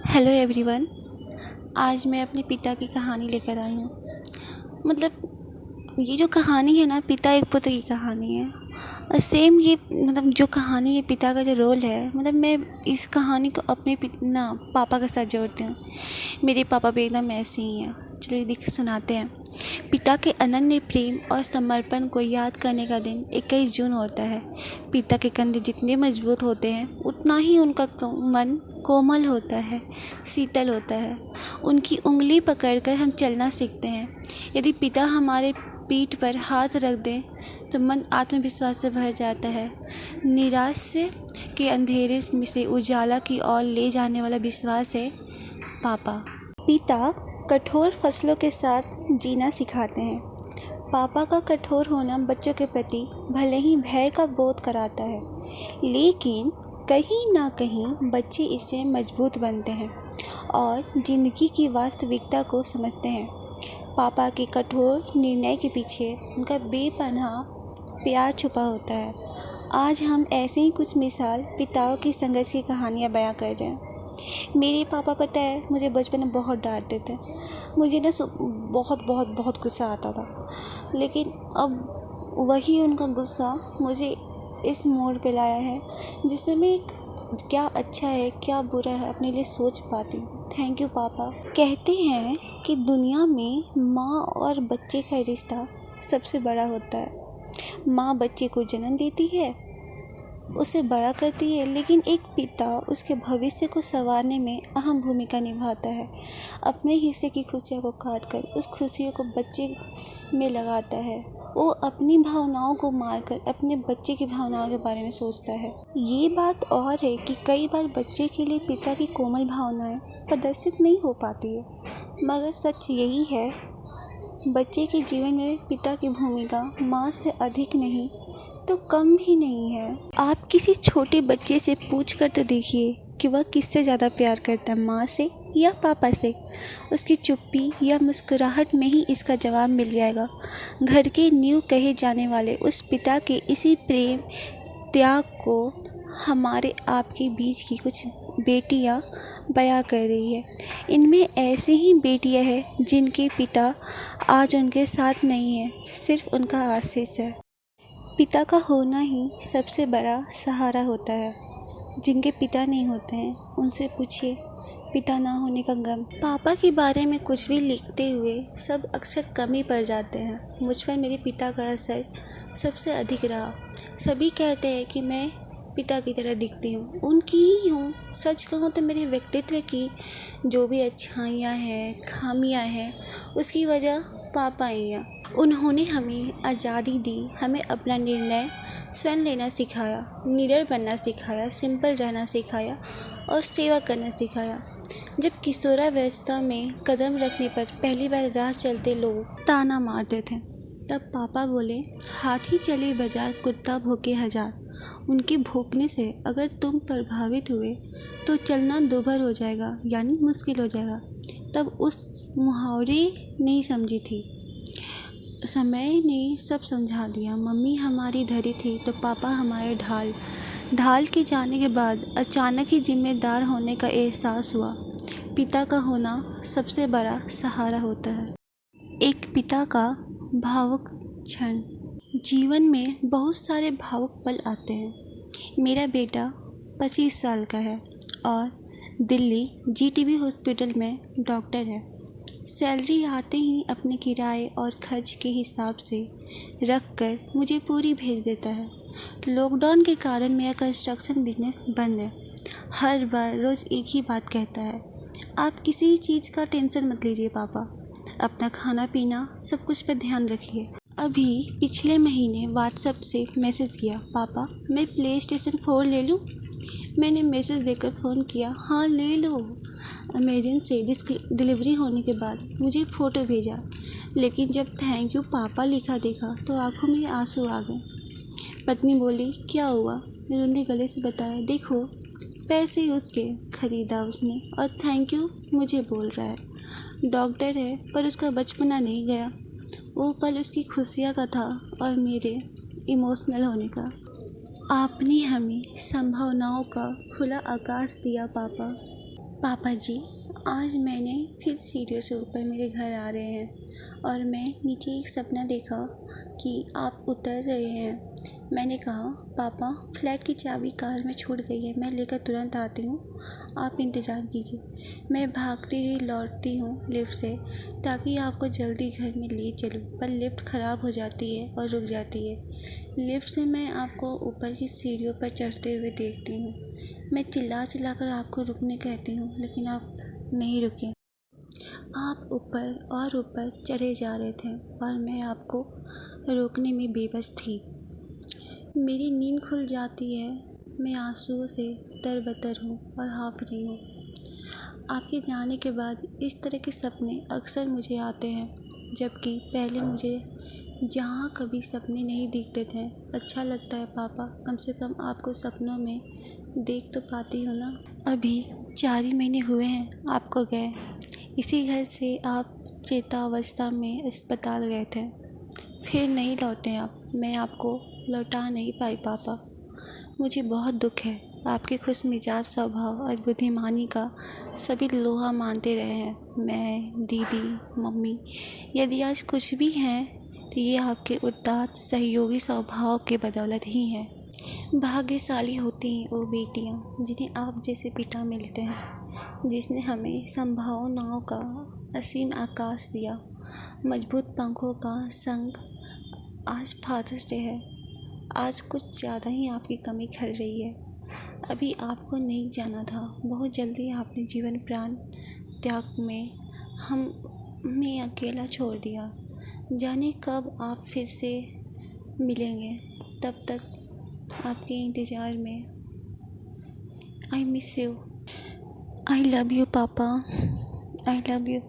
Hello everyone. आज मैं अपने पिता की कहानी लेकर आई हूँ। ये जो कहानी है ना, पिता एक पुत्र की कहानी है। और सेम ये जो कहानी है, पिता का जो रोल है, मैं इस कहानी को अपने पापा के साथ जोड़ती हूँ। मेरे पापा भी एकदम ऐसे ही हैं। चलिए दिख सुनाते हैं। पिता के अनन्य प्रेम और समर्पण को याद करने का दिन 21 जून होता है। पिता के कंधे जितने मजबूत होते हैं, उतना ही उनका मन कोमल होता है, शीतल होता है। उनकी उंगली पकड़कर हम चलना सीखते हैं। यदि पिता हमारे पीठ पर हाथ रख दें तो मन आत्मविश्वास से भर जाता है। निराशा के अंधेरे से उजाला की ओर ले जाने वाला विश्वास है पापा। पिता कठोर फैसलों के साथ जीना सिखाते हैं। पापा का कठोर होना बच्चों के प्रति भले ही भय का बोध कराता है, लेकिन कहीं ना कहीं बच्चे इससे मजबूत बनते हैं और ज़िंदगी की वास्तविकता को समझते हैं। पापा के कठोर निर्णय के पीछे उनका बेपनाह प्यार छुपा होता है। आज हम ऐसे ही कुछ मिसाल पिताओं की संघर्ष की कहानियाँ बयां कर रहे हैं। मेरे पापा पता है मुझे बचपन में बहुत डांटते थे। मुझे ना बहुत गुस्सा आता था, लेकिन अब वही उनका गुस्सा मुझे इस मोड़ पे लाया है जिससे मैं क्या अच्छा है क्या बुरा है अपने लिए सोच पाती हूँ। थैंक यू पापा। कहते हैं कि दुनिया में माँ और बच्चे का रिश्ता सबसे बड़ा होता है। माँ बच्चे को जन्म देती है, उसे बड़ा करती है, लेकिन एक पिता उसके भविष्य को संवारने में अहम भूमिका निभाता है। अपने हिस्से की खुशियों को काटकर उस खुशियों को बच्चे में लगाता है। वो अपनी भावनाओं को मारकर अपने बच्चे की भावनाओं के बारे में सोचता है। ये बात और है कि कई बार बच्चे के लिए पिता की कोमल भावनाएं प्रदर्शित नहीं हो पाती है, मगर सच यही है, बच्चे के जीवन में पिता की भूमिका माँ से अधिक नहीं तो कम भी नहीं है। आप किसी छोटे बच्चे से पूछ कर तो देखिए कि वह किससे ज़्यादा प्यार करता है, माँ से या पापा से। उसकी चुप्पी या मुस्कुराहट में ही इसका जवाब मिल जाएगा। घर के नींव कहे जाने वाले उस पिता के इसी प्रेम त्याग को हमारे आपके बीच की कुछ बेटियां बयां कर रही है। इनमें ऐसी ही बेटियां हैं जिनके पिता आज उनके साथ नहीं है, सिर्फ उनका आशीष है। पिता का होना ही सबसे बड़ा सहारा होता है। जिनके पिता नहीं होते हैं उनसे पूछिए पिता ना होने का गम। पापा के बारे में कुछ भी लिखते हुए सब अक्सर कम ही पड़ जाते हैं। मुझ पर मेरे पिता का असर सबसे अधिक रहा। सभी कहते हैं कि मैं पिता की तरह दिखती हूँ, उनकी ही हूँ। सच कहूँ तो मेरे व्यक्तित्व की जो भी अच्छाइयाँ हैं, खामियाँ हैं, उसकी वजह पापा ही हैं। उन्होंने हमें आज़ादी दी, हमें अपना निर्णय स्वयं लेना सिखाया, निडर बनना सिखाया, सिंपल रहना सिखाया और सेवा करना सिखाया। जब किशोरावस्था में कदम रखने पर पहली बार राह चलते लोग ताना मारते थे, तब पापा बोले, हाथी चले बाजार कुत्ता भौंके हजार। उनके भौंकने से अगर तुम प्रभावित हुए तो चलना दूभर हो जाएगा, यानी मुश्किल हो जाएगा। तब उस मुहावरे नहीं समझी थी, समय ने सब समझा दिया। मम्मी हमारी धरी थी तो पापा हमारे ढाल। ढाल के जाने के बाद अचानक ही जिम्मेदार होने का एहसास हुआ। पिता का होना सबसे बड़ा सहारा होता है। एक पिता का भावुक क्षण। जीवन में बहुत सारे भावुक पल आते हैं। मेरा बेटा 25 साल का है और दिल्ली जीटीबी हॉस्पिटल में डॉक्टर है। सैलरी आते ही अपने किराए और खर्च के हिसाब से रख कर मुझे पूरी भेज देता है। लॉकडाउन के कारण मेरा कंस्ट्रक्शन बिजनेस बंद है। हर बार रोज़ एक ही बात कहता है, आप किसी चीज़ का टेंशन मत लीजिए पापा, अपना खाना पीना सब कुछ पर ध्यान रखिए। अभी पिछले महीने व्हाट्सएप से मैसेज किया, पापा मैं PlayStation 4 ले लूँ। मैंने मैसेज देकर फ़ोन किया, हाँ ले लो। अमेज़न से डिलीवरी होने के बाद मुझे फ़ोटो भेजा, लेकिन जब थैंक यू पापा लिखा देखा तो आंखों में आंसू आ गए। पत्नी बोली, क्या हुआ? रोंदे गले से बताया, देखो पैसे उसके ख़रीदा उसने और थैंक यू मुझे बोल रहा है। डॉक्टर है पर उसका बचपना नहीं गया। वो पल उसकी खुशियाँ का था और मेरे इमोशनल होने का। आपने हमें संभावनाओं का खुला आकाश दिया पापा। पापा जी, आज मैंने फिर सीढ़ियों से ऊपर मेरे घर आ रहे हैं और मैं नीचे एक सपना देखा कि आप उतर रहे हैं। मैंने कहा, पापा फ्लैट की चाबी कार में छूट गई है, मैं लेकर तुरंत आती हूँ, आप इंतज़ार कीजिए। मैं भागती हुई लौटती हूँ लिफ्ट से ताकि आपको जल्दी घर में ले चलूँ, पर लिफ्ट ख़राब हो जाती है और रुक जाती है। लिफ्ट से मैं आपको ऊपर की सीढ़ियों पर चढ़ते हुए देखती हूँ। मैं चिल्ला चिल्ला कर आपको रुकने कहती हूँ, लेकिन आप नहीं रुके। आप ऊपर और ऊपर चढ़े जा रहे थे और मैं आपको रोकने में बेबस थी। मेरी नींद खुल जाती है, मैं आंसुओं से तरबतर हूँ और हाँफ रही हूँ। आपके जाने के बाद इस तरह के सपने अक्सर मुझे आते हैं, जबकि पहले मुझे जहाँ कभी सपने नहीं दिखते थे। अच्छा लगता है पापा, कम से कम आपको सपनों में देख तो पाती हूँ ना। अभी 4 ही महीने हुए हैं आपको गए। इसी घर से आप चेतावस्था में अस्पताल गए थे, फिर नहीं लौटे आप। मैं आपको लौटा नहीं पाई पापा। मुझे बहुत दुख है। आपके खुश मिजाज स्वभाव और बुद्धिमानी का सभी लोहा मानते रहे हैं, मैं, दीदी, मम्मी। यदि आज कुछ भी हैं तो ये आपके उदात्त सहयोगी स्वभाव के बदौलत ही है। भाग्यशाली होती हैं वो बेटियां जिन्हें आप जैसे पिता मिलते हैं, जिसने हमें संभावनाओं का असीम आकाश दिया, मजबूत पंखों का संग। आज फादर्स डे है। आज कुछ ज़्यादा ही आपकी कमी खल रही है। अभी आपको नहीं जाना था, बहुत जल्दी आपने जीवन प्राण त्याग में हमें अकेला छोड़ दिया। जाने कब आप फिर से मिलेंगे। तब तक आपके इंतज़ार में। I miss you. I love you पापा। I love you.